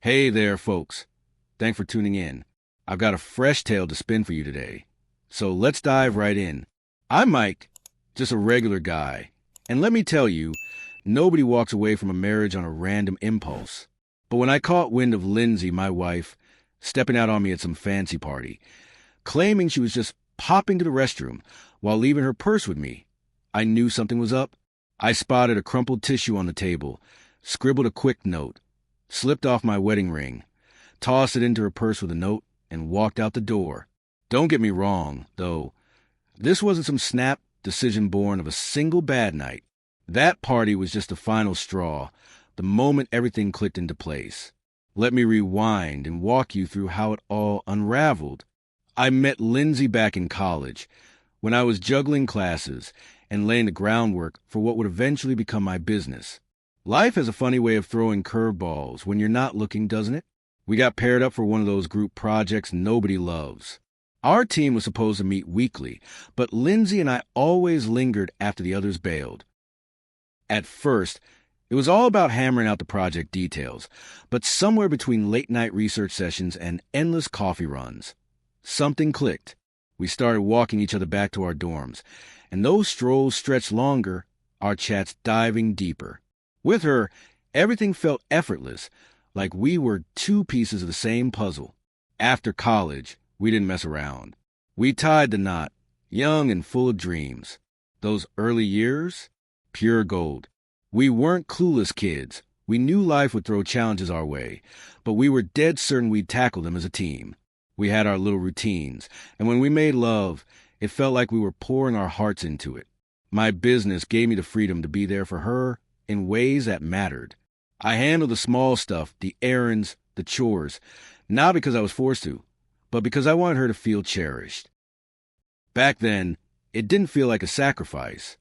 Hey there, folks. Thanks for tuning in. I've got a fresh tale to spin for you today. So let's dive right in. I'm Mike, just a regular guy. And let me tell you, nobody walks away from a marriage on a random impulse. But when I caught wind of Lindsay, my wife, stepping out on me at some fancy party, claiming she was just popping to the restroom while leaving her purse with me, I knew something was up. I spotted a crumpled tissue on the table, scribbled a quick note, slipped off my wedding ring, tossed it into her purse with a note, and walked out the door. Don't get me wrong, though. This wasn't some snap decision born of a single bad night. That party was just the final straw, the moment everything clicked into place. Let me rewind and walk you through how it all unraveled. I met Lindsay back in college, when I was juggling classes and laying the groundwork for what would eventually become my business. Life has a funny way of throwing curveballs when you're not looking, doesn't it? We got paired up for one of those group projects nobody loves. Our team was supposed to meet weekly, but Lindsay and I always lingered after the others bailed. At first, it was all about hammering out the project details, but somewhere between late-night research sessions and endless coffee runs, something clicked. We started walking each other back to our dorms, and those strolls stretched longer, our chats diving deeper. With her, everything felt effortless, like we were two pieces of the same puzzle. After college, we didn't mess around. We tied the knot, young and full of dreams. Those early years, pure gold. We weren't clueless kids. We knew life would throw challenges our way, but we were dead certain we'd tackle them as a team. We had our little routines, and when we made love, it felt like we were pouring our hearts into it. My business gave me the freedom to be there for her in ways that mattered. I handled the small stuff, the errands, the chores, not because I was forced to, but because I wanted her to feel cherished. Back then, it didn't feel like a sacrifice.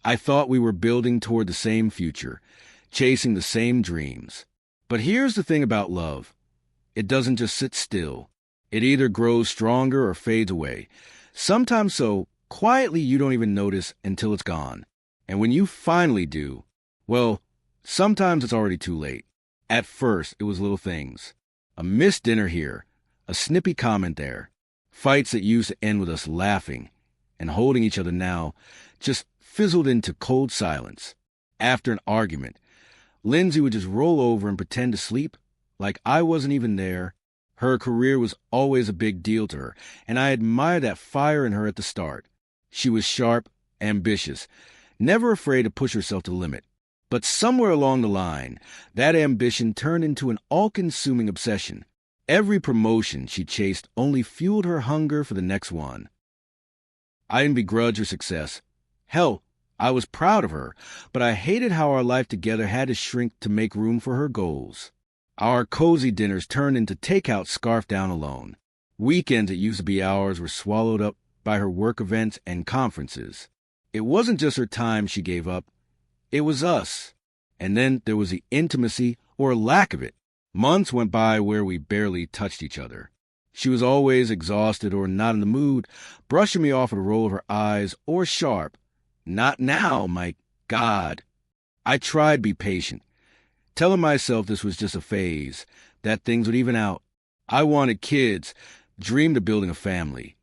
I thought we were building toward the same future, chasing the same dreams. But here's the thing about love. It doesn't just sit still. It either grows stronger or fades away. Sometimes so quietly you don't even notice until it's gone. And when you finally do, well, sometimes it's already too late. At first, it was little things. A missed dinner here, a snippy comment there, fights that used to end with us laughing and holding each other now just fizzled into cold silence. After an argument, Lindsay would just roll over and pretend to sleep like I wasn't even there. Her career was always a big deal to her, and I admired that fire in her at the start. She was sharp, ambitious, never afraid to push herself to the limit. But somewhere along the line, that ambition turned into an all-consuming obsession. Every promotion she chased only fueled her hunger for the next one. I didn't begrudge her success. Hell, I was proud of her, but I hated how our life together had to shrink to make room for her goals. Our cozy dinners turned into takeout scarfed down alone. Weekends that used to be ours were swallowed up by her work events and conferences. It wasn't just her time she gave up. It was us. And then there was the intimacy or lack of it. Months went by where we barely touched each other. She was always exhausted or not in the mood, brushing me off with a roll of her eyes or sharp. Not now, my God. I tried to be patient, telling myself this was just a phase, that things would even out. I wanted kids, dreamed of building a family.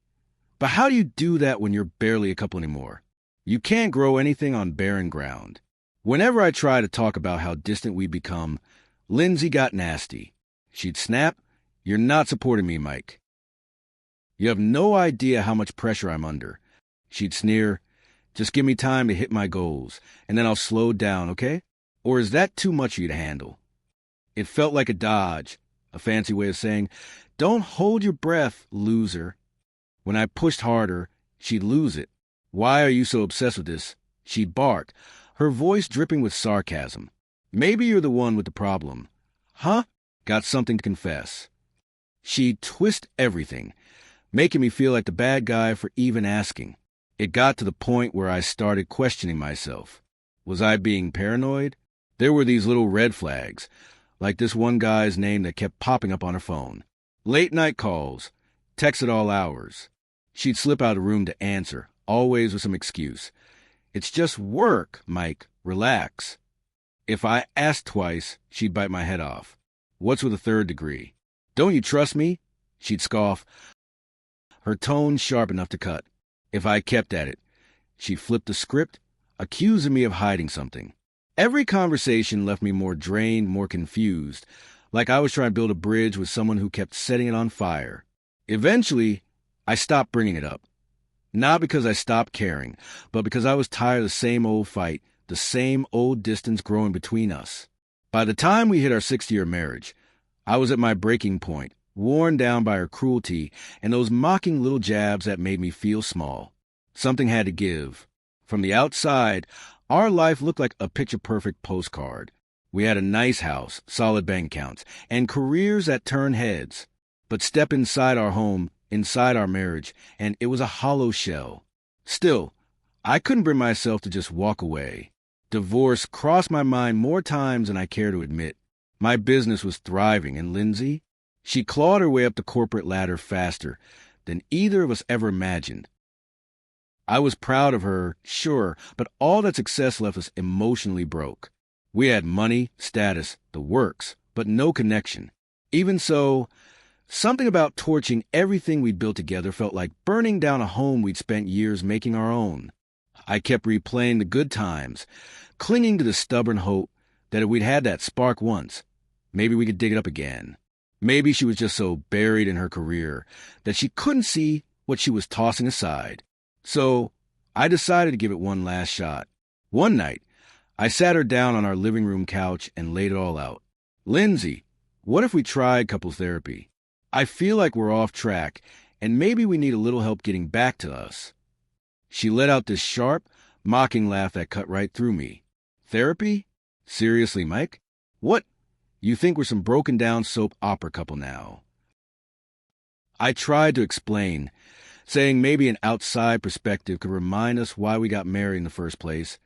But how do you do that when you're barely a couple anymore? You can't grow anything on barren ground. Whenever I try to talk about how distant we'd become, Lindsay got nasty. She'd snap, "You're not supporting me, Mike. You have no idea how much pressure I'm under." She'd sneer, "Just give me time to hit my goals, and then I'll slow down, okay? Or is that too much for you to handle?" It felt like a dodge, a fancy way of saying, "Don't hold your breath, loser." When I pushed harder, she'd lose it. "Why are you so obsessed with this?" She'd bark, her voice dripping with sarcasm. "Maybe you're the one with the problem." "Huh?" Got something to confess. She'd twist everything, making me feel like the bad guy for even asking. It got to the point where I started questioning myself. Was I being paranoid? There were these little red flags, like this one guy's name that kept popping up on her phone. Late night calls, texts at all hours. She'd slip out of the room to answer, always with some excuse. "It's just work, Mike. Relax." If I asked twice, she'd bite my head off. What's with a third degree? Don't you trust me? She'd scoff, her tone sharp enough to cut. If I kept at it, she'd flip the script, accusing me of hiding something. Every conversation left me more drained, more confused, like I was trying to build a bridge with someone who kept setting it on fire. Eventually, I stopped bringing it up. Not because I stopped caring, but because I was tired of the same old fight, the same old distance growing between us. By the time we hit our 6th-year marriage, I was at my breaking point, worn down by her cruelty and those mocking little jabs that made me feel small. Something had to give. From the outside, our life looked like a picture-perfect postcard. We had a nice house, solid bank accounts, and careers that turned heads. But step inside our home, inside our marriage, and it was a hollow shell. Still, I couldn't bring myself to just walk away. Divorce crossed my mind more times than I care to admit. My business was thriving, and Lindsay, she clawed her way up the corporate ladder faster than either of us ever imagined. I was proud of her, sure, but all that success left us emotionally broke. We had money, status, the works, but no connection. Even so, something about torching everything we'd built together felt like burning down a home we'd spent years making our own. I kept replaying the good times, clinging to the stubborn hope that if we'd had that spark once, maybe we could dig it up again. Maybe she was just so buried in her career that she couldn't see what she was tossing aside. So I decided to give it one last shot. One night, I sat her down on our living room couch and laid it all out. Lindsay, what if we tried couples therapy? I feel like we're off track, and maybe we need a little help getting back to us. She let out this sharp, mocking laugh that cut right through me. Therapy? Seriously, Mike? What? You think we're some broken-down soap opera couple now? I tried to explain, saying maybe an outside perspective could remind us why we got married in the first place,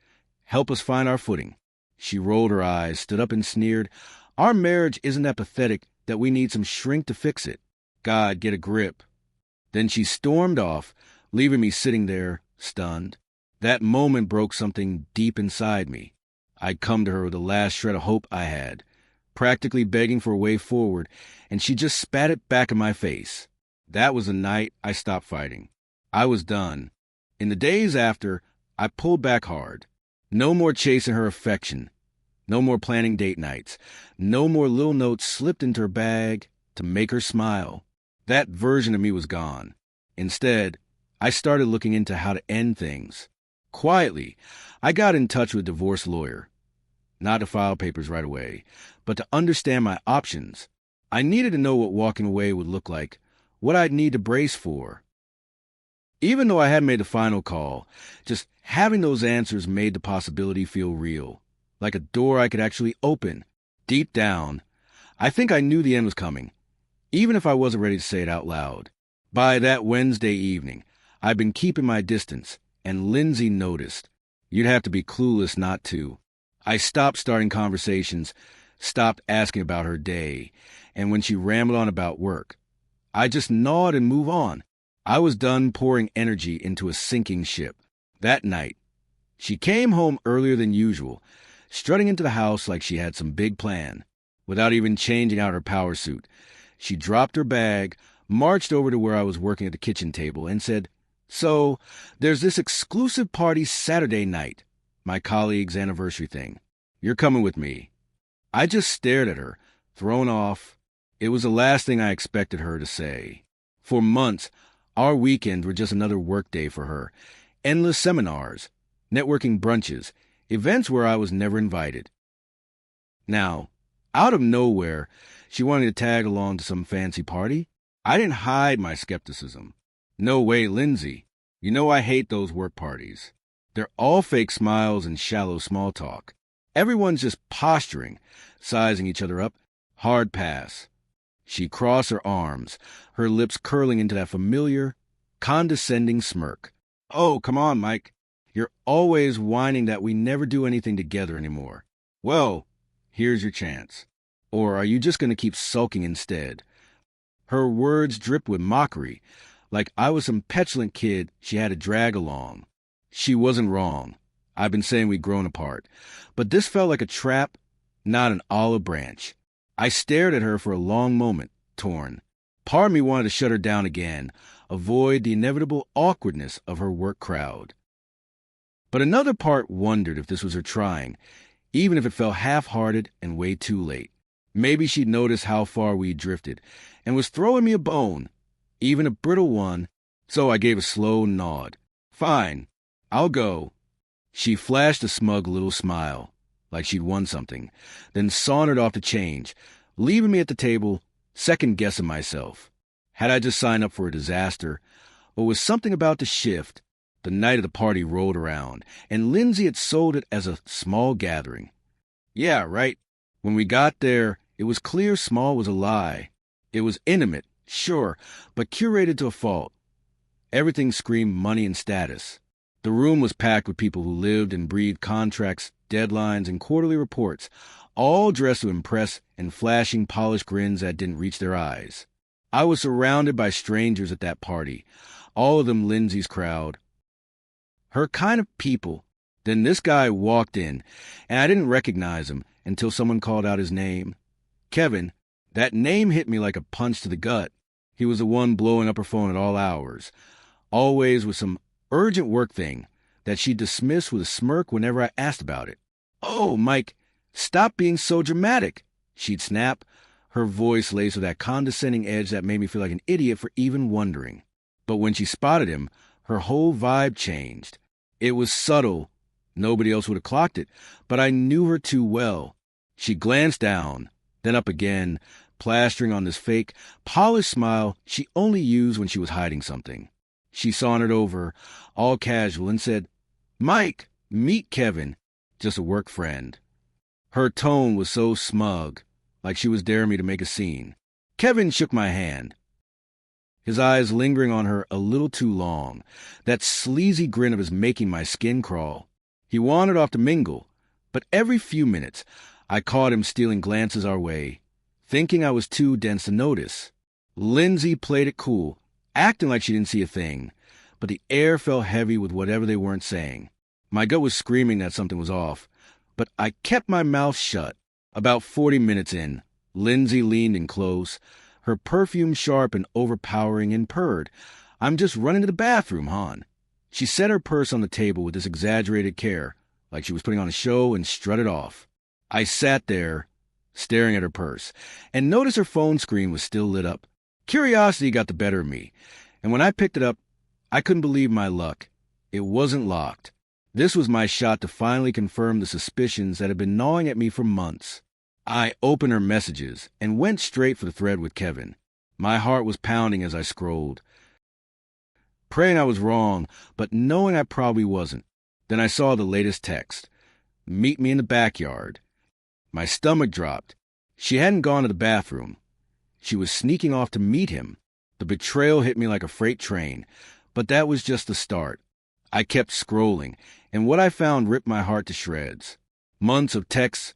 help us find our footing. She rolled her eyes, stood up and sneered, "Our marriage isn't that pathetic that we need some shrink to fix it. God, get a grip." Then she stormed off, leaving me sitting there, stunned. That moment broke something deep inside me. I'd come to her with the last shred of hope I had, practically begging for a way forward, and she just spat it back in my face. That was the night I stopped fighting. I was done. In the days after, I pulled back hard. No more chasing her affection. No more planning date nights. No more little notes slipped into her bag to make her smile. That version of me was gone. Instead, I started looking into how to end things. Quietly, I got in touch with a divorce lawyer. Not to file papers right away, but to understand my options. I needed to know what walking away would look like, what I'd need to brace for. Even though I hadn't made the final call, just having those answers made the possibility feel real, like a door I could actually open. Deep down, I think I knew the end was coming, even if I wasn't ready to say it out loud. By that Wednesday evening, I'd been keeping my distance, and Lindsay noticed. You'd have to be clueless not to. I stopped starting conversations, stopped asking about her day, and when she rambled on about work, I just gnawed and moved on. I was done pouring energy into a sinking ship. That night, she came home earlier than usual, strutting into the house like she had some big plan. Without even changing out her power suit, she dropped her bag, marched over to where I was working at the kitchen table, and said, "So, there's this exclusive party Saturday night, my colleague's anniversary thing. You're coming with me." I just stared at her, thrown off. It was the last thing I expected her to say. For months, our weekends were just another workday for her. Endless seminars, networking brunches, events where I was never invited. Now, out of nowhere, she wanted to tag along to some fancy party. I didn't hide my skepticism. "No way, Lindsay. You know I hate those work parties. They're all fake smiles and shallow small talk. Everyone's just posturing, sizing each other up. Hard pass." She crossed her arms, her lips curling into that familiar, condescending smirk. "Oh, come on, Mike. You're always whining that we never do anything together anymore. Well, here's your chance. Or are you just going to keep sulking instead?" Her words dripped with mockery, like I was some petulant kid she had to drag along. She wasn't wrong. I've been saying we'd grown apart. But this felt like a trap, not an olive branch. I stared at her for a long moment, torn. Part of me wanted to shut her down again, avoid the inevitable awkwardness of her work crowd. But another part wondered if this was her trying, even if it felt half-hearted and way too late. Maybe she'd noticed how far we'd drifted, and was throwing me a bone, even a brittle one, so I gave a slow nod. Fine, I'll go. She flashed a smug little smile, like she'd won something, then sauntered off to change, leaving me at the table, second-guessing myself. Had I just signed up for a disaster, or was something about to shift? The night of the party rolled around, and Lindsay had sold it as a small gathering. Yeah, right. When we got there, it was clear small was a lie. It was intimate, sure, but curated to a fault. Everything screamed money and status. The room was packed with people who lived and breathed contracts, deadlines, and quarterly reports, all dressed to impress and flashing polished grins that didn't reach their eyes. I was surrounded by strangers at that party, all of them Lindsay's crowd. Her kind of people. Then this guy walked in, and I didn't recognize him until someone called out his name. Kevin. That name hit me like a punch to the gut. He was the one blowing up her phone at all hours, always with some urgent work thing that she dismissed with a smirk whenever I asked about it. Oh, Mike, stop being so dramatic, she'd snap, her voice laced with that condescending edge that made me feel like an idiot for even wondering. But when she spotted him, her whole vibe changed. It was subtle. Nobody else would have clocked it, but I knew her too well. She glanced down, then up again, plastering on this fake, polished smile she only used when she was hiding something. She sauntered over, all casual, and said, Mike, meet Kevin, just a work friend. Her tone was so smug, like she was daring me to make a scene. Kevin shook my hand, his eyes lingering on her a little too long, that sleazy grin of his making my skin crawl. He wandered off to mingle, but every few minutes I caught him stealing glances our way, thinking I was too dense to notice. Lindsay played it cool, acting like she didn't see a thing, but the air felt heavy with whatever they weren't saying. My gut was screaming that something was off, but I kept my mouth shut. About 40 minutes in, Lindsay leaned in close, her perfume sharp and overpowering, and purred, I'm just running to the bathroom, hon. She set her purse on the table with this exaggerated care, like she was putting on a show, and strutted off. I sat there, staring at her purse, and noticed her phone screen was still lit up. Curiosity got the better of me, and when I picked it up, I couldn't believe my luck. It wasn't locked. This was my shot to finally confirm the suspicions that had been gnawing at me for months. I opened her messages and went straight for the thread with Kevin. My heart was pounding as I scrolled, praying I was wrong, but knowing I probably wasn't. Then I saw the latest text. Meet me in the backyard. My stomach dropped. She hadn't gone to the bathroom. She was sneaking off to meet him. The betrayal hit me like a freight train, but that was just the start. I kept scrolling, and what I found ripped my heart to shreds. Months of texts,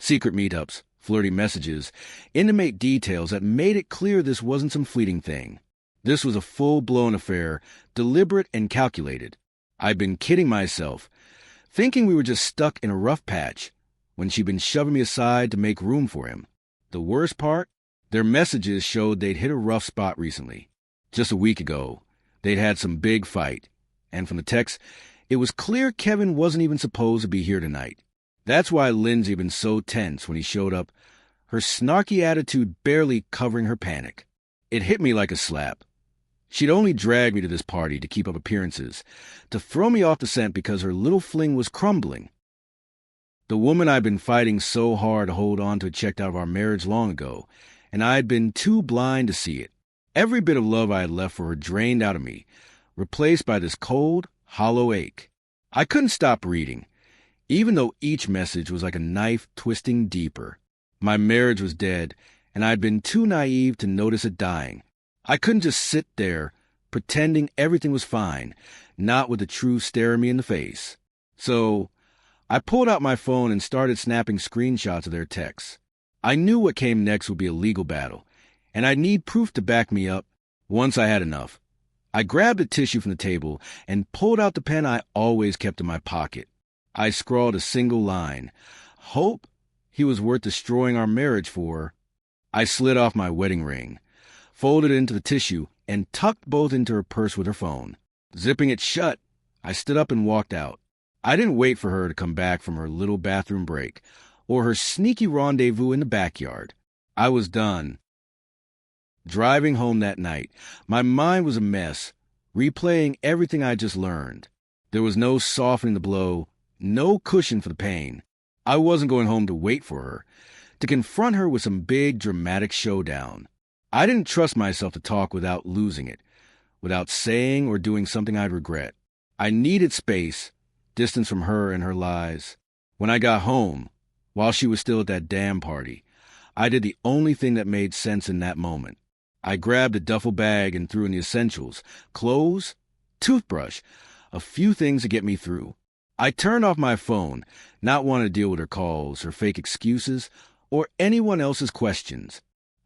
secret meetups, flirty messages, intimate details that made it clear this wasn't some fleeting thing. This was a full-blown affair, deliberate and calculated. I'd been kidding myself, thinking we were just stuck in a rough patch, when she'd been shoving me aside to make room for him. The worst part? Their messages showed they'd hit a rough spot recently. Just a week ago, they'd had some big fight, and from the text, it was clear Kevin wasn't even supposed to be here tonight. That's why Lindsay had been so tense when he showed up, her snarky attitude barely covering her panic. It hit me like a slap. She'd only dragged me to this party to keep up appearances, to throw me off the scent because her little fling was crumbling. The woman I'd been fighting so hard to hold on to had checked out of our marriage long ago, and I had been too blind to see it. Every bit of love I had left for her drained out of me, replaced by this cold, hollow ache. I couldn't stop reading, even though each message was like a knife twisting deeper. My marriage was dead, and I'd been too naive to notice it dying. I couldn't just sit there, pretending everything was fine, not with the truth staring me in the face. So I pulled out my phone and started snapping screenshots of their texts. I knew what came next would be a legal battle, and I'd need proof to back me up once I had enough. I grabbed a tissue from the table and pulled out the pen I always kept in my pocket. I scrawled a single line. Hope he was worth destroying our marriage for, I slid off my wedding ring, folded it into the tissue, and tucked both into her purse with her phone. Zipping it shut, I stood up and walked out. I didn't wait for her to come back from her little bathroom break or her sneaky rendezvous in the backyard. I was done. Driving home that night, my mind was a mess, replaying everything I just learned. There was no softening the blow, no cushion for the pain. I wasn't going home to wait for her, to confront her with some big dramatic showdown. I didn't trust myself to talk without losing it, without saying or doing something I'd regret. I needed space, distance from her and her lies. When I got home, while she was still at that damn party, I did the only thing that made sense in that moment. I grabbed a duffel bag and threw in the essentials: clothes, toothbrush, a few things to get me through. I turned off my phone, not wanting to deal with her calls, her fake excuses, or anyone else's questions.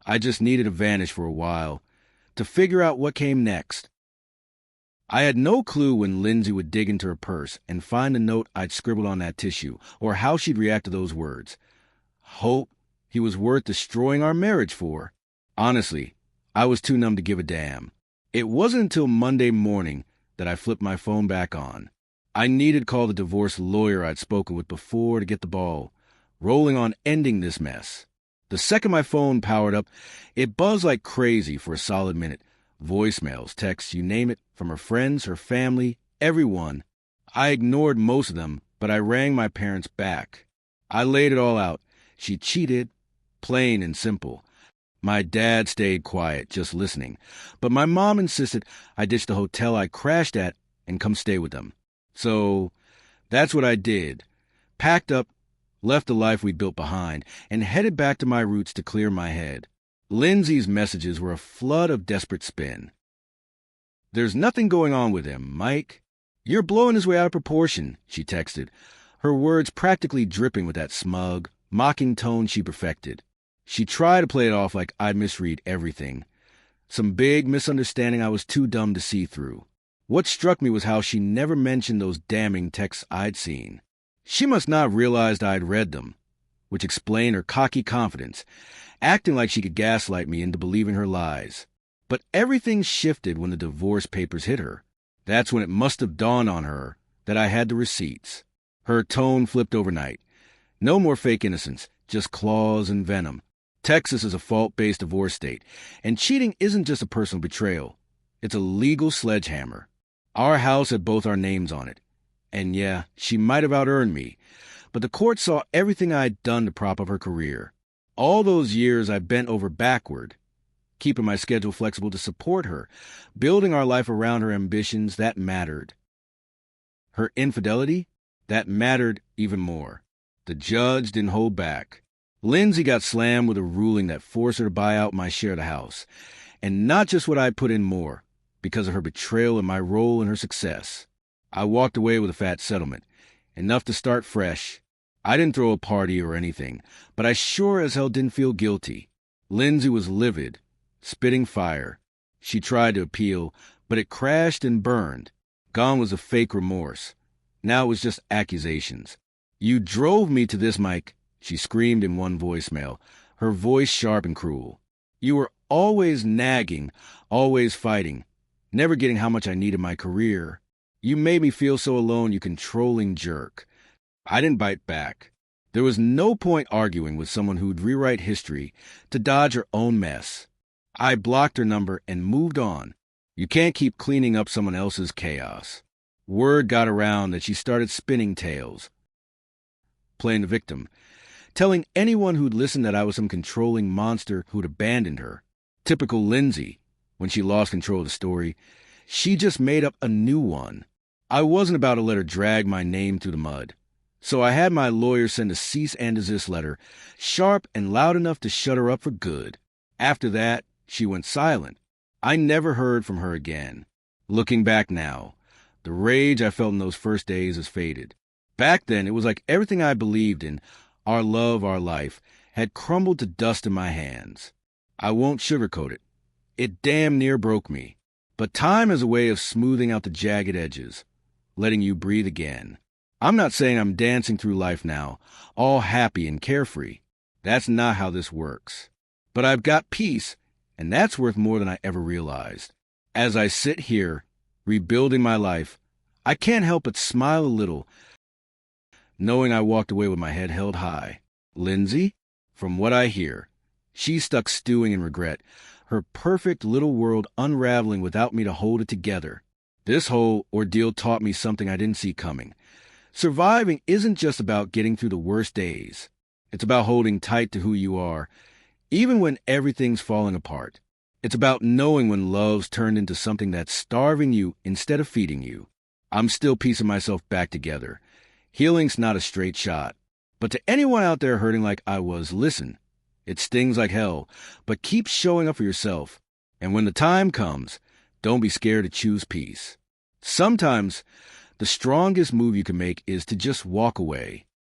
I just needed to vanish for a while, to figure out what came next. I had no clue when Lindsay would dig into her purse and find the note I'd scribbled on that tissue, or how she'd react to those words. Hope he was worth destroying our marriage for. Honestly, I was too numb to give a damn. It wasn't until Monday morning that I flipped my phone back on. I needed to call the divorce lawyer I'd spoken with before to get the ball rolling on ending this mess. The second my phone powered up, it buzzed like crazy for a solid minute. Voicemails, texts, you name it, from her friends, her family, everyone. I ignored most of them, but I rang my parents back. I laid it all out. She cheated, plain and simple. My dad stayed quiet, just listening, but my mom insisted I ditch the hotel I crashed at and come stay with them. So that's what I did. Packed up, left the life we'd built behind, and headed back to my roots to clear my head. Lindsay's messages were a flood of desperate spin. "There's nothing going on with him, Mike. You're blowing his way out of proportion," she texted, her words practically dripping with that smug, mocking tone she perfected. She tried to play it off like I'd misread everything, some big misunderstanding I was too dumb to see through. What struck me was how she never mentioned those damning texts I'd seen. She must not have realized I'd read them, which explained her cocky confidence, acting like she could gaslight me into believing her lies. But everything shifted when the divorce papers hit her. That's when it must have dawned on her that I had the receipts. Her tone flipped overnight. No more fake innocence, just claws and venom. Texas is a fault-based divorce state, and cheating isn't just a personal betrayal. It's a legal sledgehammer. Our house had both our names on it. And yeah, she might have out-earned me, but the court saw everything I'd done to prop up her career. All those years I bent over backward, keeping my schedule flexible to support her, building our life around her ambitions, that mattered. Her infidelity, that mattered even more. The judge didn't hold back. Lindsay got slammed with a ruling that forced her to buy out my share of the house, and not just what I'd put in more, because of her betrayal and my role in her success. I walked away with a fat settlement, enough to start fresh. I didn't throw a party or anything, but I sure as hell didn't feel guilty. Lindsay was livid, spitting fire. She tried to appeal, but it crashed and burned. Gone was a fake remorse. Now it was just accusations. "You drove me to this, Mike," she screamed in one voicemail, her voice sharp and cruel. "You were always nagging, always fighting, never getting how much I needed my career. You made me feel so alone, you controlling jerk." I didn't bite back. There was no point arguing with someone who'd rewrite history to dodge her own mess. I blocked her number and moved on. You can't keep cleaning up someone else's chaos. Word got around that she started spinning tales, playing the victim, telling anyone who'd listened that I was some controlling monster who'd abandoned her. Typical Lindsay. When she lost control of the story, she just made up a new one. I wasn't about to let her drag my name through the mud. So I had my lawyer send a cease and desist letter, sharp and loud enough to shut her up for good. After that, she went silent. I never heard from her again. Looking back now, the rage I felt in those first days has faded. Back then, it was like everything I believed in, our love, our life, had crumbled to dust in my hands. I won't sugarcoat it. It damn near broke me. But time is a way of smoothing out the jagged edges, letting you breathe again. I'm not saying I'm dancing through life now, all happy and carefree. That's not how this works. But I've got peace, and that's worth more than I ever realized. As I sit here, rebuilding my life, I can't help but smile a little, knowing I walked away with my head held high. Lindsay, from what I hear, she's stuck stewing in regret, her perfect little world unraveling without me to hold it together. This whole ordeal taught me something I didn't see coming. Surviving isn't just about getting through the worst days. It's about holding tight to who you are, even when everything's falling apart. It's about knowing when love's turned into something that's starving you instead of feeding you. I'm still piecing myself back together. Healing's not a straight shot. But to anyone out there hurting like I was, listen, it stings like hell, but keep showing up for yourself. And when the time comes, don't be scared to choose peace. Sometimes, the strongest move you can make is to just walk away.